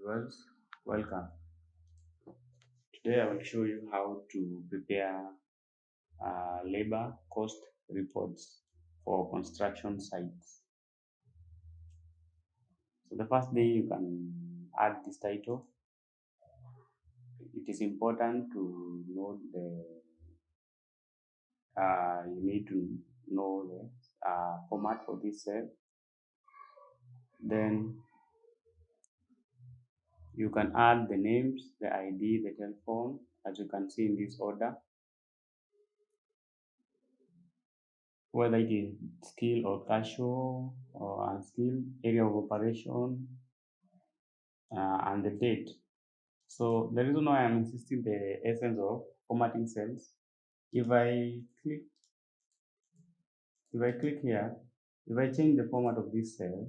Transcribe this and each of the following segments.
viewers, welcome. Today I will show you how to prepare labor cost reports for construction sites. So the first thing you can add this title. It is important to know you need to know the format for this cell. Then you can add the names, the ID, the telephone, as you can see in this order. Whether it is skilled or casual or unskilled, area of operation, and the date. So the reason why I'm insisting the essence of formatting cells, if I click here, if I change the format of this cell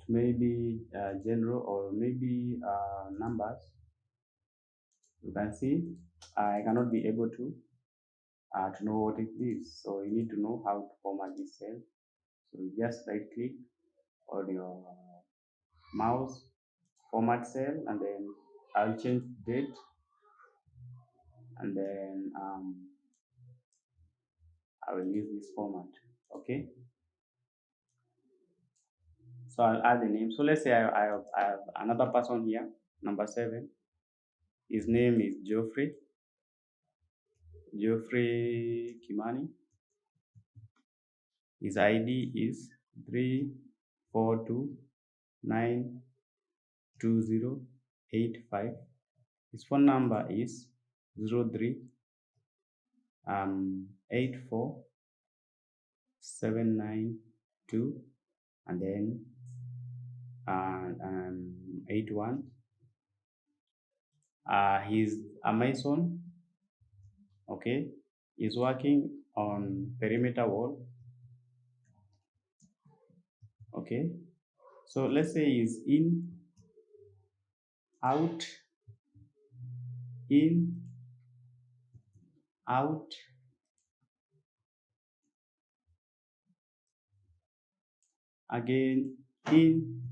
to maybe general or maybe numbers, you can see I cannot be able to know what it is. So you need to know how to format this cell. So you just right click on your mouse, format cell, and then I'll change date, and then I will use this format. Okay, so I'll add the name. So let's say I have another person here, number 7. His name is Geoffrey Kimani. His ID is 3429208. His phone number is 03 84 792 and then 81. He's a mason. Okay, he's working on perimeter wall. Okay, so let's say he's in, out, in, out, again, in,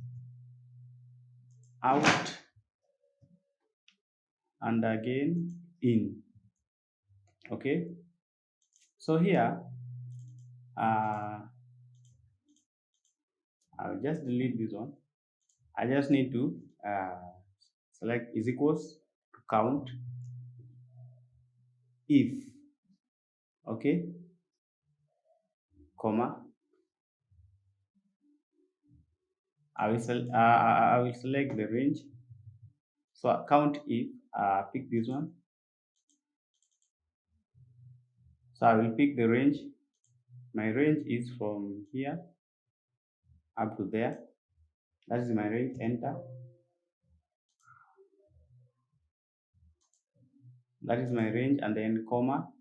out, and again in. Okay, so here I'll just delete this one. I just need to select is equals to count if, okay, comma, I will select the range. So count if, pick this one. So I will pick the range. My range is from here up to there. That is my range. Enter. That is my range, and then comma.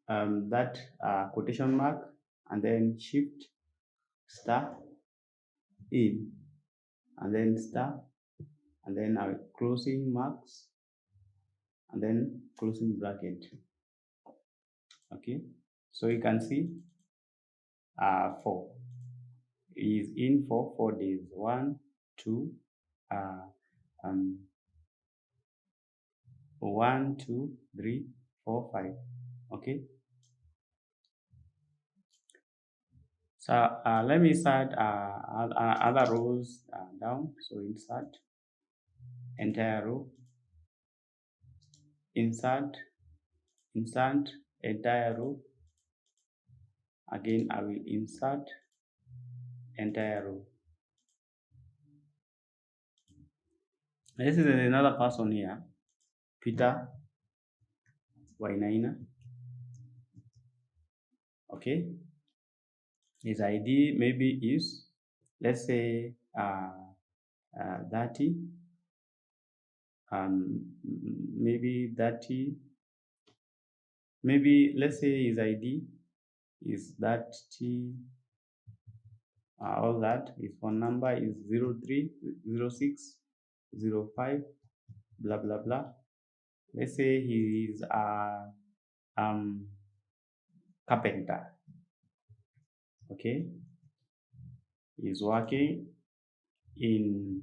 That quotation mark, and then shift star in, and then star, and then our closing marks, and then closing bracket. Okay, so you can see 4 is in for 4 days. 1 2 1 2 3 4 5. Okay, so let me insert other rows down. So insert entire row, insert entire row. Again I will insert entire row. This is another person here, Peter Wainaina. Okay, his ID maybe is, let's say 30, maybe 30, maybe let's say his ID is 30, all that. His phone number is 030605 blah blah blah. Let's say he is a carpenter. Okay, is working in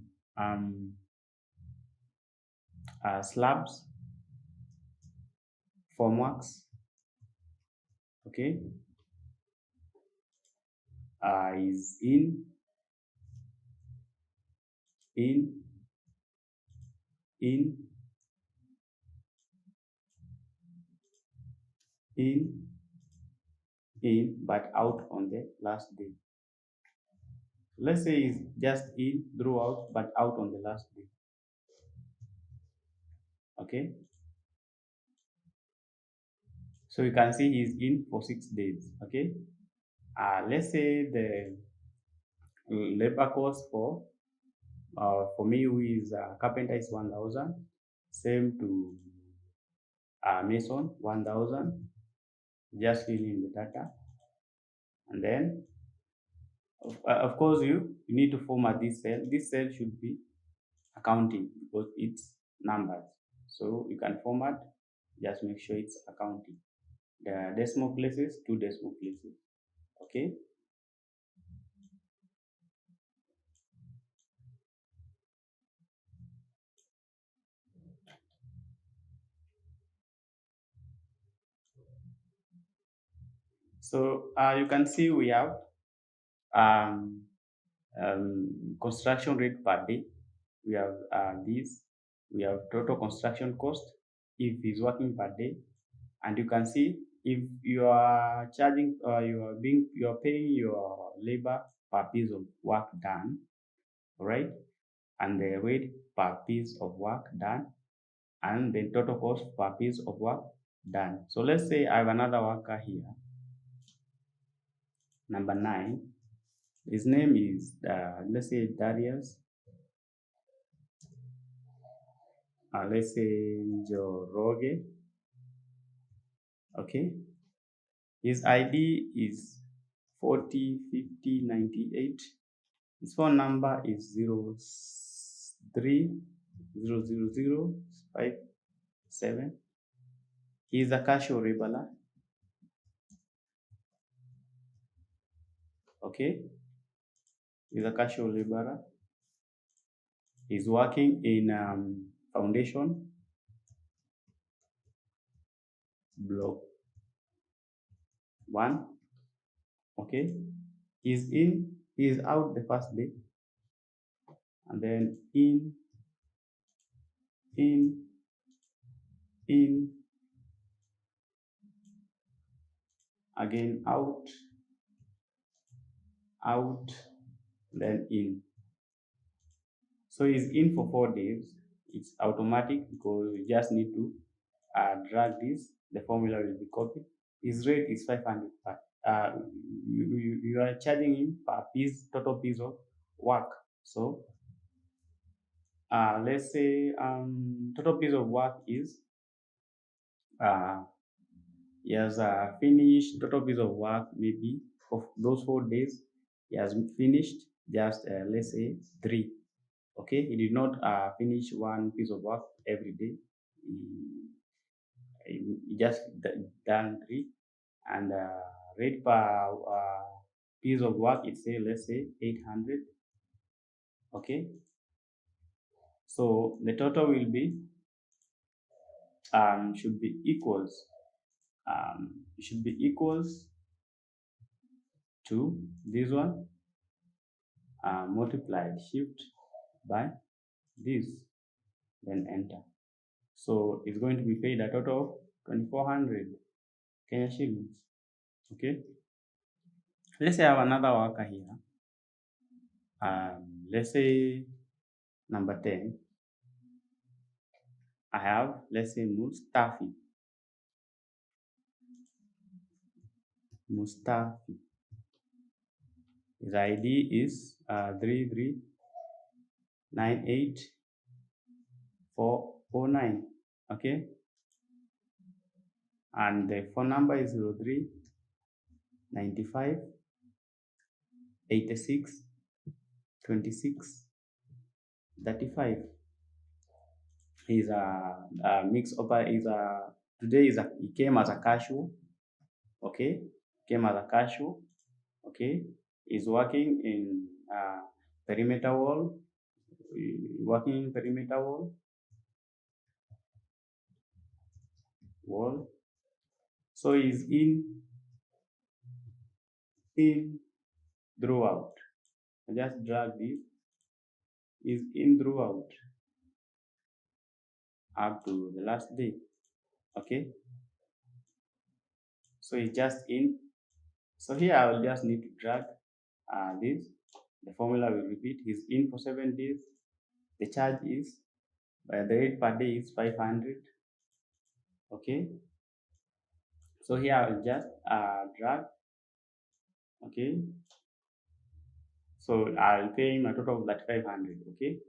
slabs, formworks, okay, is in, in, in, but out on the last day. Let's say it's just in throughout, but out on the last day. Okay. So you can see he's in for 6 days. Okay. Let's say the labor cost for me who is a carpenter is 1,000. Same to mason 1,000. Just fill in the data, and then of course you need to format this cell. This cell should be accounting because it's numbers. So you can format, just make sure it's accounting. The decimal places, 2 decimal places. Okay. So you can see we have um, construction rate per day. We have this. We have total construction cost if he's working per day, and you can see if you are charging, you are paying your labor per piece of work done, right? And the rate per piece of work done, and the total cost per piece of work done. So let's say I have another worker here, number 9. His name is let's say Darius. Let's say Joroge. Okay. His ID is 405098. His phone number is 03000557. He is a casual laborer. Okay. He's a casual laborer. He's working in foundation block 1. Okay. He is out the first day, and then in, again out, then in. So he's in for 4 days. It's automatic because you just need to drag this. The formula will be copied. His rate is 500 per. You are charging him per piece, total piece of work. So let's say total piece of work is he has finished total piece of work maybe of those 4 days. He has finished just let's say 3. Okay, he did not finish one piece of work every day. He just done 3, and rate per piece of work, it's say let's say 800. Okay, so the total will be should be equals to this one multiplied shift by this, then enter. So it's going to be paid a total of 2,400 Kenya shillings. Okay, let's say I have another worker here. Let's say number 10. I have, let's say, Mustafi. His ID is 3398409. Okay, and the phone number is 03 95 86 26 35. He's a mix operator. He came as a casual. Okay, came as a casual. Okay, he's working in perimeter wall, working in perimeter wall. So is in throughout. I just drag this, is in throughout up to the last day. Okay, so it's just in. So here I will just need to drag this. The formula will repeat. Is in for 7 days. The charge is the rate per day is 500. Okay, so here I will just drag. Okay, so I'll pay him a total of that 500. Okay,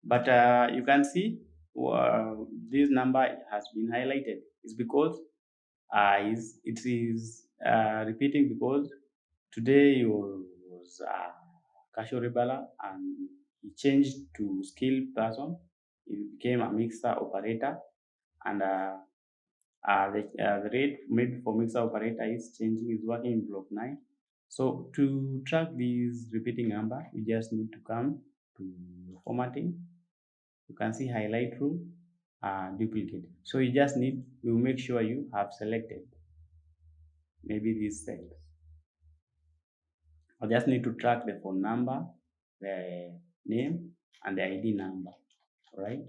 but you can see this number has been highlighted. It's because it is repeating because today he was casual rebeller and he changed to skilled person. He became a mixer operator, and the rate made for mixer operator is changing, is working in block 9. So to track this repeating number, we just need to come to formatting. You can see highlight rule, duplicate. So you just need, you make sure you have selected maybe these cells. I just need to track the phone number, the name, and the ID number. All right.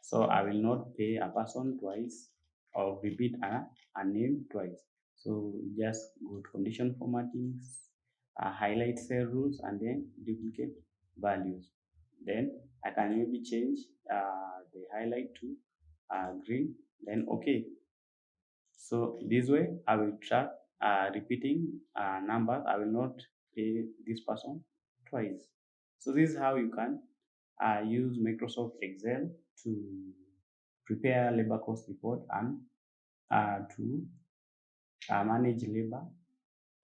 So I will not pay a person twice or repeat a name twice. So just go to condition formatting, highlight cell rules, and then duplicate values. Then I can maybe change the highlight to green. Then okay. So this way I will track repeating numbers. I will not pay this person twice. So this is how you can use Microsoft Excel to prepare labor cost report and to manage labor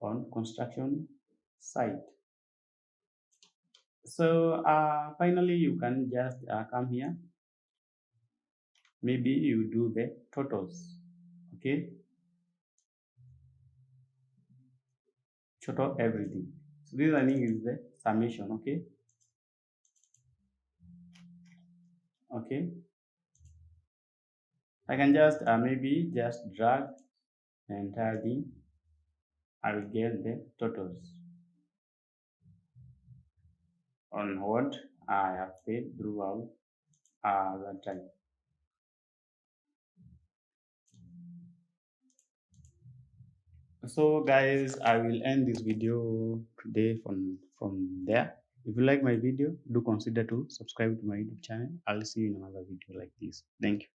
on construction site. So finally, you can just come here. Maybe you do the totals. Okay, total everything. So this I think is the summation. Okay, okay. I can just maybe just drag the entire thing. I will get the totals on what I have paid throughout that time. So guys, I will end this video today from there. If you like my video, do consider to subscribe to my YouTube channel. I'll see you in another video like this. Thank you.